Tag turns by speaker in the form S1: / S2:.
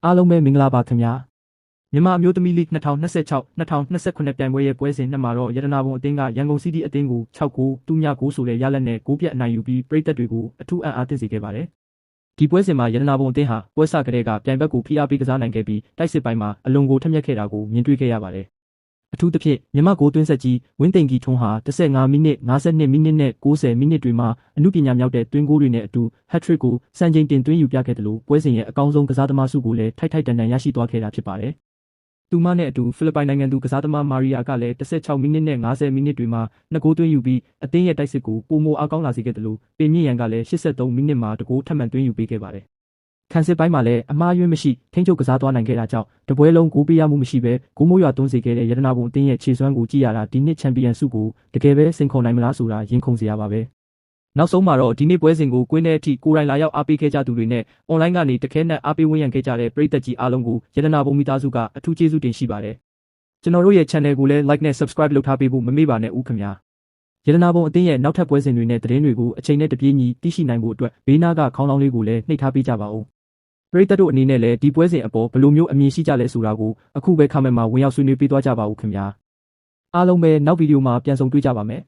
S1: အားလုံးပဲမင်္ဂလာပါခင်ဗျာမြန်မာအမျိုးသမီးလိ2026-2029ပြိုင်ပွဲရဲ့ပွဲစဉ်နှစ်မှာတော့ရတနာပုံအသင်းကရန်ကုန်စီးတီးအသင်းကို6-9ဆိုတဲ့ရလဒ်နဲ့9ပြတ်အနိုင်ယူပြီးပရိသတ်တွေကိုအထူးအံ့အားသင့်စေခဲ့ပါတယ်ဒီပွဲစဉ်မှာရတနာပုံအသင်းဟာပွဲစကတည်းကပြိုင်ဘက်ကိုဖိအားပေးကစားနိုင်ခဲ့ပြီးတိုက်စစ်ပိုင်းမှာအလွန်ကိုထက်မြက်ခဲ့တာကိုမြင်တွေ့ခဲ့ရပါတယ်အထူးသဖြင့်မြန်မာကိုသွင်းဆက်ကြီးဝင်းသိန်ကြီးထွန်းဟာ15မိနစ်52မိနစ်နဲ့90မိနစ်တွေမှာအမှုပညာမြောက်တဲ့တွင်းဂိုးတွေနဲ့အတူဟက်ထရစ်ကိုစံချိန်တင်သွင်းယူပြခဲ့တယ်လို့ပွဲစဉ်ရဲ့အကောင်းဆုံးကစားသမားဆုကိုလည်းထိုက်ထိုက်တန်တန်ရရှိသွားခဲ့တာဖြစ်ပါတယ်။သူမနဲ့အတူဖိလစ်ပိုင်နိုင်ငံသူကစားသမားမာရီယာကလည်း16မိနစ်နဲ့90မိနစ်တွေမှာ2ဂိုးသွင်းယူပြီးအသင်းရဲ့တိုက်စစ်ကိုပိုမိုအားကောင်းလာစေခဲ့တယ်လို့ပင်မြင့်ရန်ကလည်း83မိနစ်မှာ2ဂိုးထပ်မံသွင်းယူပေးခဲ့ပါတယ်။ခံစစ်ပိုင်းမှာလည်းအမှားယွင်းမရှိထိန်းချုပ်ကစားသွားနိုင်ခဲ့တာကြောင့်တပွဲလုံးဂိုးပေးရမှုမရှိဘဲဂိုးမိုးရွာသွန်းစေခဲ့တဲ့ရတနာပုံအသင်းရဲ့ခြေစွမ်းကိုကြည့်ရတာဒီနှစ်ချန်ပီယံဆုကိုတကယ်ပဲစိန်ခေါ်နိုင်မလားဆိုတာရင်ခုန်စရာပါပဲနောက်ဆုံးမှာတော့ဒီနေ့ပွဲစဉ်ကိုကွင်းထဲအထိကိုယ်တိုင်လာရောက်အားပေးခဲ့ကြသူတွေနဲ့အွန်လိုင်းကနေတခဲနက်အားပေးဝန်းရံခဲ့ကြတဲ့ပရိသတ်ကြီးအားလုံးကိုရတနာပုံမိသားစုကအထူးကျေးဇူးတင်ရှိပါတယ်ကျွန်တော်တို့ရဲ့ channel ကိုလည်း like နဲ့ subscribe လုပ်ထားပေးဖို့မမေ့ပါနဲ့ဦးခင်ဗျာရတနာပုံအသင်းရဲ့နောက်ထပ်ပွဲစဉ်တွေနဲ့သတင်းတွေကိုအချိန်နဲ့တပြေးညီသိရှိနိုင်ဖို့အတွက်ဘေးနားကခေါင်းလောင်းလေးကိုလည်းနှိပ်ထားပေးကြပါဦးပရိသတ်တို့အနေနဲ့လည်းဒီပွဲစဉ်အပေါ်ဘယ်လိုမျိုးအမြင်ရှိကြလဲဆိုတာကိုအခုပဲ comment မှာဝင်ရောက်ဆွေးနွေးပေးသွားကြပါဦးခင်ဗျာအားလုံးပဲနောက်ဗီဒီယိုမှာပြန်ဆုံတွေ့ကြပါမယ်